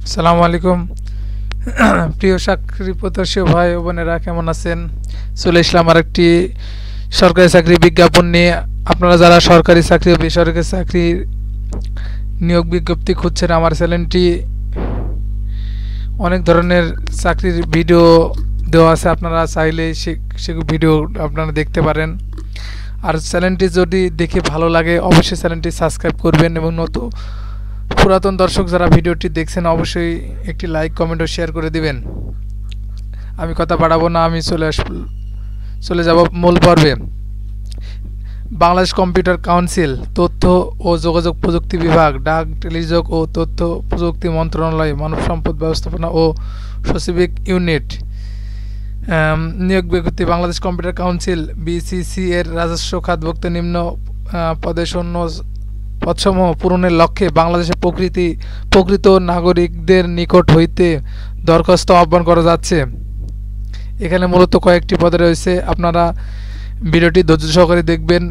আসসালামু আলাইকুম। প্রিয় চাকরি প্রত্যাশী ভাই ও বোনেরা, কেমন আছেন? চলে আসলাম আরেকটি সরকারি চাকরি বিজ্ঞাপন নিয়ে। আপনারা যারা সরকারি চাকরি ও বেসরকারি চাকরির নিয়োগ বিজ্ঞপ্তি খুঁজছেন, আমার চ্যানেলটি অনেক ধরনের চাকরির ভিডিও দেওয়া আছে। আপনারা চাইলে সে ভিডিও আপনারা দেখতে পারেন। আর চ্যানেলটি যদি দেখে ভালো লাগে অবশ্যই চ্যানেলটি সাবস্ক্রাইব করবেন, এবং পুরাতন দর্শক যারা ভিডিওটি দেখছেন অবশ্যই একটি লাইক, কমেন্ট ও শেয়ার করে দিবেন। আমি কথা বাড়াবো না, আমি চলে যাব মূল পর্বে। বাংলাদেশ কম্পিউটার কাউন্সিল, তথ্য ও যোগাযোগ প্রযুক্তি বিভাগ, ডাক, টেলিযোগ ও তথ্য প্রযুক্তি মন্ত্রণালয়, মানব সম্পদ ব্যবস্থাপনা ও সচিবিক ইউনিট। নিয়োগ বিজ্ঞপ্তি। বাংলাদেশ কম্পিউটার কাউন্সিল বিসিসি এর রাজস্ব খাতভুক্ত নিম্ন পদে শূন্য পদসমূহ পূরণের লক্ষ্যে বাংলাদেশের প্রকৃত নাগরিকদের নিকট হইতে দরখাস্ত আহ্বান করা যাচ্ছে। এখানে মূলত কয়েকটি পদে রয়েছে। আপনারা ভিডিওটি ধৈর্য সহকারে দেখবেন,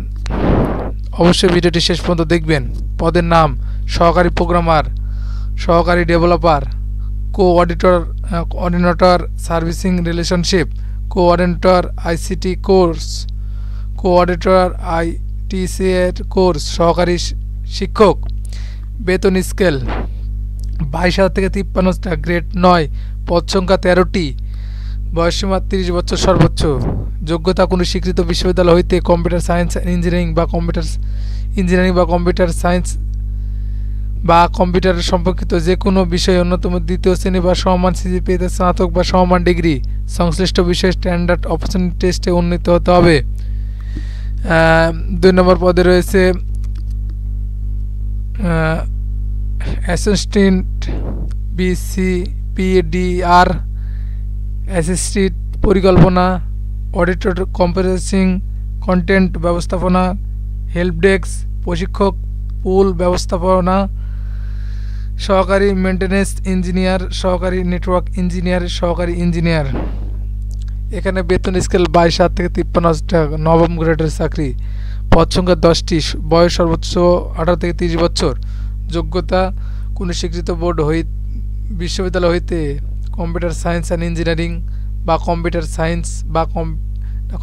অবশ্যই ভিডিওটি শেষ পর্যন্ত দেখবেন। পদের নাম: সহকারী প্রোগ্রামার, সহকারী developer, coordinator servicing relationship, coordinator ICT course, coordinator আইটিসিএর কোর্স, সহকারী শিক্ষক। বেতন স্কেল 22,000 থেকে 53,000, গ্রেড 9, পদ সংখ্যা 13টি, বয়সসীমা 30 বছর সর্বোচ্চ। যোগ্যতা: কোনো স্বীকৃত বিশ্ববিদ্যালয় হইতে কম্পিউটার সায়েন্স ইঞ্জিনিয়ারিং বা কম্পিউটার সায়েন্স বা কম্পিউটার সম্পর্কিত যে কোনো বিষয়ে ন্যূনতম দ্বিতীয় শ্রেণী বা সমমান সিজিপিএতে স্নাতক বা সমমান ডিগ্রি, সংশ্লিষ্ট বিষয়ে স্ট্যান্ডার্ড অপরচুনিটি টেস্টে উন্নীত হতে হবে। 2 নম্বর পদে রয়েছে অ্যাসিস্ট্যান্ট বিসিপিডিআর, অ্যাসিস্ট্যান্ট পরিকল্পনা, অডিটর কম্পিউটারিং কন্টেন্ট ব্যবস্থাপনা, হেল্প ডেস্ক, প্রশিক্ষক, পুল ব্যবস্থাপনা, সহকারী মেইনটেনেন্স ইঞ্জিনিয়ার, সহকারী নেটওয়ার্ক ইঞ্জিনিয়ার, সহকারী ইঞ্জিনিয়ার। এখানে বেতন স্কেল 22,000 থেকে 53,000 টাকা, নবম গ্রেডের চাকরি। পদ সংখ্যা 10টি, বয়স সর্বোচ্চ 18 থেকে 30 বছর। যোগ্যতা: কোনো স্বীকৃত বোর্ড বিশ্ববিদ্যালয় হইতে কম্পিউটার সায়েন্স অ্যান্ড ইঞ্জিনিয়ারিং বা কম্পিউটার সায়েন্স বা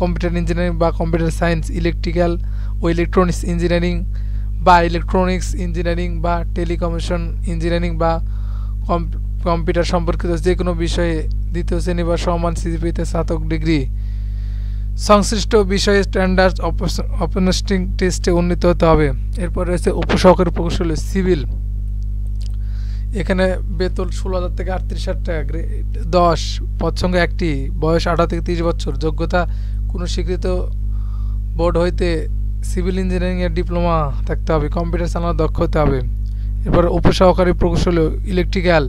কম্পিউটার ইঞ্জিনিয়ারিং বা কম্পিউটার সায়েন্স, ইলেকট্রিক্যাল ও ইলেকট্রনিক্স ইঞ্জিনিয়ারিং বা ইলেকট্রনিক্স ইঞ্জিনিয়ারিং বা টেলিকমিউনিকেশন ইঞ্জিনিয়ারিং বা কম্পিউটার সম্পর্কিত যে কোনো বিষয়ে দ্বিতীয় শ্রেণী বা সমান সিজিপিএতে স্নাতক ডিগ্রি। সংশ্লিষ্ট বিষয়ে স্ট্যান্ডার্ড অপরচুনিটি টেস্টে উন্নীত হতে হবে। এরপর রয়েছে উপসহকারী প্রকৌশলী সিভিল। এখানে বেতন 16,000 থেকে 38,000 টাকা, গ্রেড 10, পদ সংখ্যা 1টি, বয়স 18 থেকে 30 বছর। যোগ্যতা: কোনো স্বীকৃত বোর্ড হইতে সিভিল ইঞ্জিনিয়ারিং এর ডিপ্লোমা থাকতে হবে, কম্পিউটার চালানোর দক্ষ হতে হবে। এরপর উপসহকারী প্রকৌশলী ইলেকট্রিক্যাল,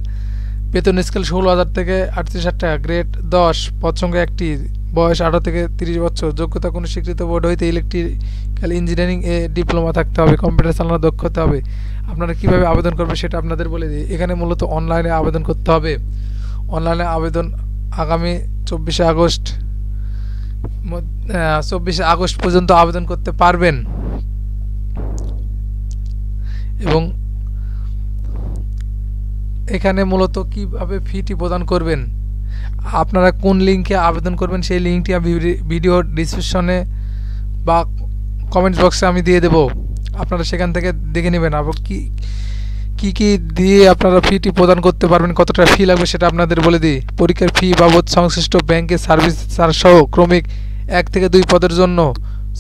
বেতন স্কেল 16,000 থেকে 38,000 টাকা, গ্রেড 10, পদ সংখ্যা 1টি, বয়স 18 থেকে 30 বছর। যোগ্যতা: কোনো স্বীকৃত বোর্ড হইতে ইলেকট্রিক্যাল ইঞ্জিনিয়ারিং এ ডিপ্লোমা থাকতে হবে, কম্পিউটার চালানোর দক্ষ হতে হবে। আপনারা কীভাবে আবেদন করবেন সেটা আপনাদের বলে দিই। এখানে মূলত অনলাইনে আবেদন করতে হবে। অনলাইনে আবেদন আগামী 24 আগস্ট পর্যন্ত আবেদন করতে পারবেন। এবং এখানে মূলত কিভাবে ফিটি প্রদান করবেন, আপনারা কোন লিঙ্কে আবেদন করবেন সেই লিঙ্কটি আমি ভিডিও ডিসক্রিপশনে বা কমেন্টস বক্সে আমি দিয়ে দেব। আপনারা সেখান থেকে দেখে নেবেন। আবার কি দিয়ে আপনারা ফিটি প্রদান করতে পারবেন, কতটা ফি লাগবে সেটা আপনাদের বলে দিই। পরীক্ষার ফি বাবদ সংশ্লিষ্ট ব্যাংকের সার্ভিস চার্জ সহ ক্রমিক 1 থেকে 2 পদের জন্য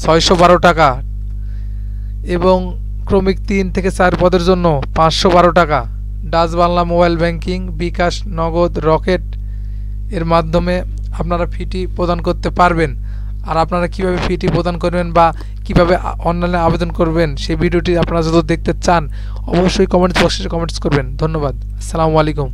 612 টাকা এবং ক্রমিক 3 থেকে 4 পদের জন্য 512 টাকা। ডাচ বাংলা মোবাইল ব্যাংকিং, বিকাশ, নগদ, রকেট এর মাধ্যমে আপনারা ফিটি প্রদান করতে পারবেন। আর আপনারা কিভাবে ফিটি প্রদান করবেন বা কিভাবে অনলাইনে আবেদন করবেন সেই ভিডিওটি আপনারা যদি দেখতে চান অবশ্যই কমেন্টস বক্সে কমেন্টস করবেন। ধন্যবাদ। আসসালামু আলাইকুম।